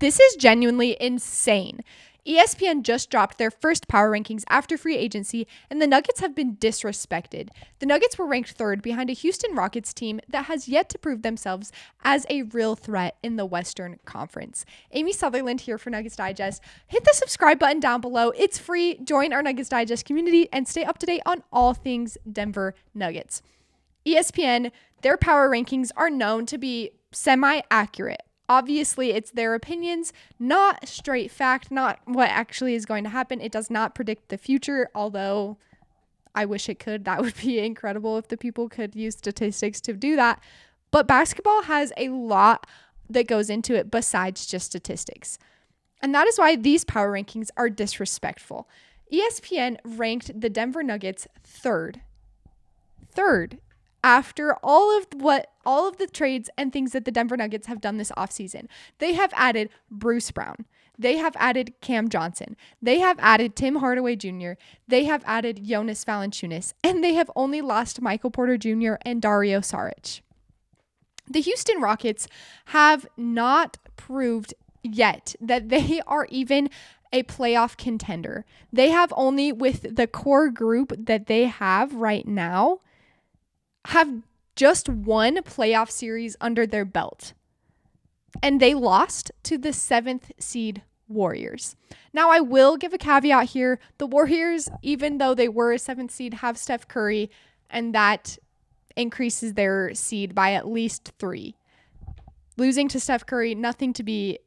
This is genuinely insane. ESPN just dropped their first power rankings after free agency, and the Nuggets have been disrespected. The Nuggets were ranked third behind a Houston Rockets team that has yet to prove themselves as a real threat in the Western Conference. Amy Sutherland here for Nuggets Digest. Hit the subscribe button down below. It's free. Join our Nuggets Digest community and stay up to date on all things Denver Nuggets. ESPN, their power rankings are known to be semi-accurate. Obviously, it's their opinions, not straight fact, not what actually is going to happen. It does not predict the future, although I wish it could. That would be incredible if the people could use statistics to do that. But basketball has a lot that goes into it besides just statistics. And that is why these power rankings are disrespectful. ESPN ranked the Denver Nuggets third after all of the trades and things that the Denver Nuggets have done this offseason. They have added Bruce Brown. They have added Cam Johnson. They have added Tim Hardaway Jr. They have added Jonas Valanciunas. And they have only lost Michael Porter Jr. and Dario Saric. The Houston Rockets have not proved yet that they are even a playoff contender. They have only, with the core group that they have right now, have just one playoff series under their belt. And they lost to the 7th seed Warriors. Now, I will give a caveat here. The Warriors, even though they were a 7th seed, have Steph Curry, and that increases their seed by at least 3. Losing to Steph Curry, nothing to be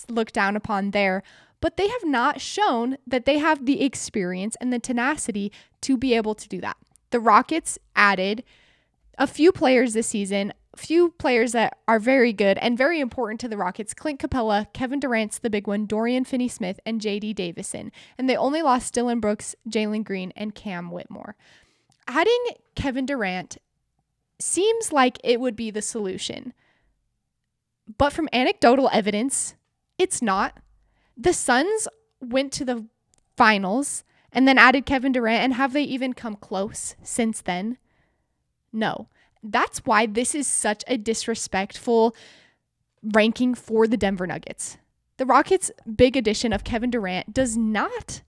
looked down upon there. But they have not shown that they have the experience and the tenacity to be able to do that. The Rockets added a few players this season, a few players that are very good and very important to the Rockets. Clint Capella, Kevin Durant's the big one, Dorian Finney-Smith, and J.D. Davison. And they only lost Dillon Brooks, Jalen Green, and Cam Whitmore. Adding Kevin Durant seems like it would be the solution. But from anecdotal evidence, it's not. The Suns went to the finals and then added Kevin Durant, and have they even come close since then? No. That's why this is such a disrespectful ranking for the Denver Nuggets. The Rockets' big addition of Kevin Durant does not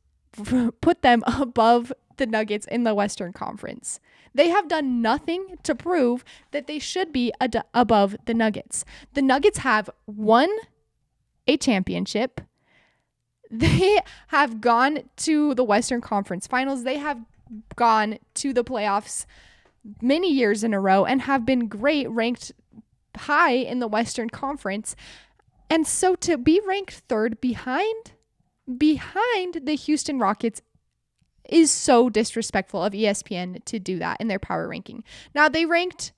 put them above the Nuggets in the Western Conference. They have done nothing to prove that they should be above the Nuggets. The Nuggets have won a championship. They have gone to the Western Conference Finals. They have gone to the playoffs many years in a row and have been great, ranked high in the Western Conference. And so to be ranked third behind the Houston Rockets is so disrespectful of ESPN to do that in their power ranking. Now they ranked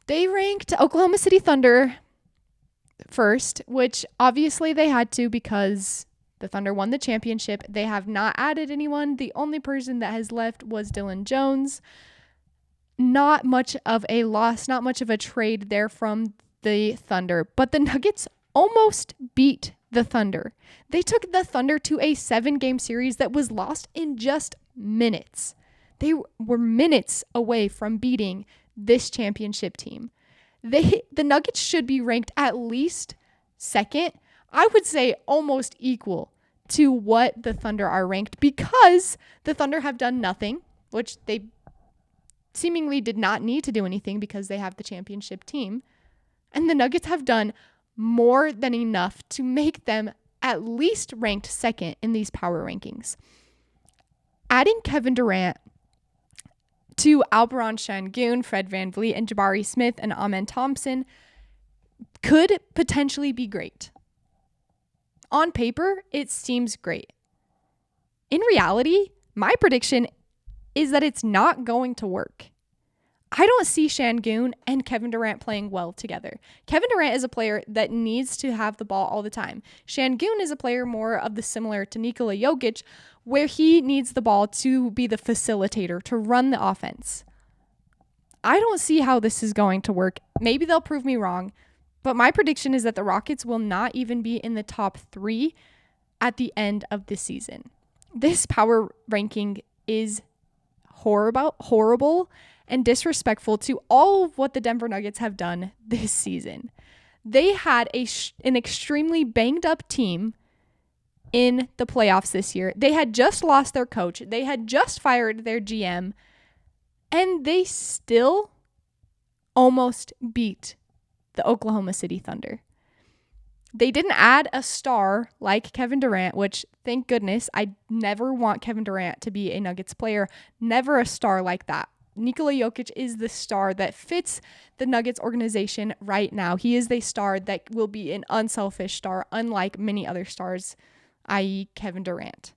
Oklahoma City Thunder first, which obviously they had to because the Thunder won the championship. They have not added anyone. The only person that has left was Dylan Jones. Not much of a loss, not much of a trade there from the Thunder. But the Nuggets almost beat the Thunder. They took the Thunder to a 7-game series that was lost in just minutes. They were minutes away from beating this championship team. The Nuggets should be ranked at least second. I would say almost equal to what the Thunder are ranked, because the Thunder have done nothing, which they seemingly did not need to do anything because they have the championship team. And the Nuggets have done more than enough to make them at least ranked second in these power rankings. Adding Kevin Durant to Alperen Şengün, Fred VanVleet, and Jabari Smith and Amen Thompson could potentially be great. On paper, it seems great. In reality, my prediction is that it's not going to work. I don't see Şengün and Kevin Durant playing well together. Kevin Durant is a player that needs to have the ball all the time. Şengün is a player more of the similar to Nikola Jokić, where he needs the ball to be the facilitator, to run the offense. I don't see how this is going to work. Maybe they'll prove me wrong, but my prediction is that the Rockets will not even be in the top 3 at the end of the season. This power ranking is horrible and disrespectful to all of what the Denver Nuggets have done this season. They had an extremely banged up team in the playoffs this year. They had just lost their coach. They had just fired their GM. And they still almost beat the Oklahoma City Thunder. They didn't add a star like Kevin Durant, which, thank goodness, I never want Kevin Durant to be a Nuggets player. Never a star like that. Nikola Jokić is the star that fits the Nuggets organization right now. He is the star that will be an unselfish star, unlike many other stars, i.e. Kevin Durant.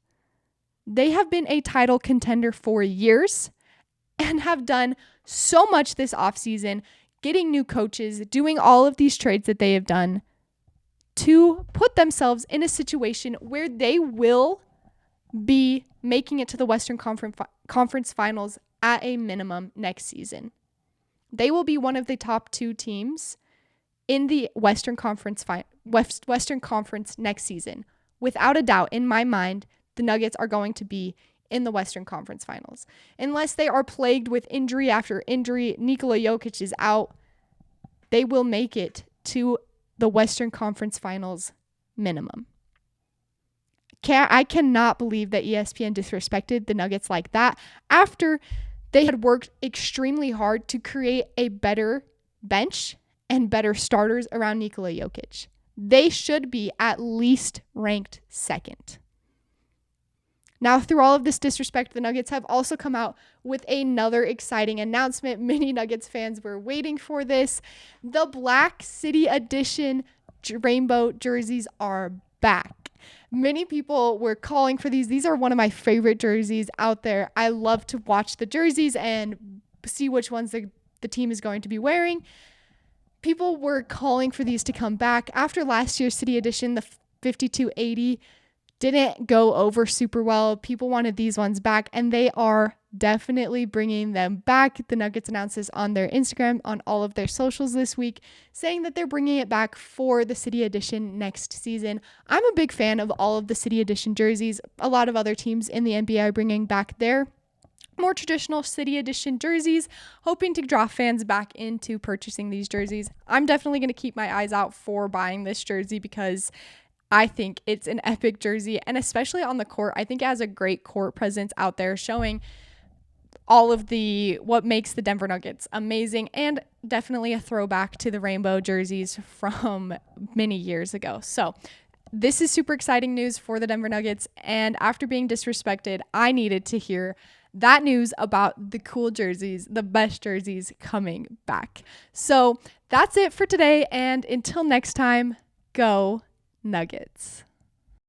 They have been a title contender for years and have done so much this offseason, getting new coaches, doing all of these trades that they have done to put themselves in a situation where they will be making it to the Western Conference Finals at a minimum next season. They will be one of the top 2 teams in the Western Conference next season. Without a doubt, in my mind, the Nuggets are going to be in the Western Conference Finals. Unless they are plagued with injury after injury, Nikola Jokić is out, they will make it to the Western Conference Finals minimum. I cannot believe that ESPN disrespected the Nuggets like that after they had worked extremely hard to create a better bench and better starters around Nikola Jokić. They should be at least ranked second. Now, through all of this disrespect, the Nuggets have also come out with another exciting announcement. Many Nuggets fans were waiting for this. The Black City Edition rainbow jerseys are back. Many people were calling for these. These are one of my favorite jerseys out there. I love to watch the jerseys and see which ones the team is going to be wearing. People were calling for these to come back. After last year's City Edition, the 5280 didn't go over super well. People wanted these ones back, and they are definitely bringing them back. The Nuggets announced this on their Instagram, on all of their socials this week, saying that they're bringing it back for the City Edition next season. I'm a big fan of all of the City Edition jerseys. A lot of other teams in the NBA are bringing back their more traditional City Edition jerseys, hoping to draw fans back into purchasing these jerseys. I'm definitely going to keep my eyes out for buying this jersey because I think it's an epic jersey, and especially on the court, I think it has a great court presence out there, showing all of what makes the Denver Nuggets amazing, and definitely a throwback to the rainbow jerseys from many years ago. So this is super exciting news for the Denver Nuggets, and after being disrespected, I needed to hear that news about the cool jerseys, the best jerseys coming back. So that's it for today, and until next time, go Nuggets.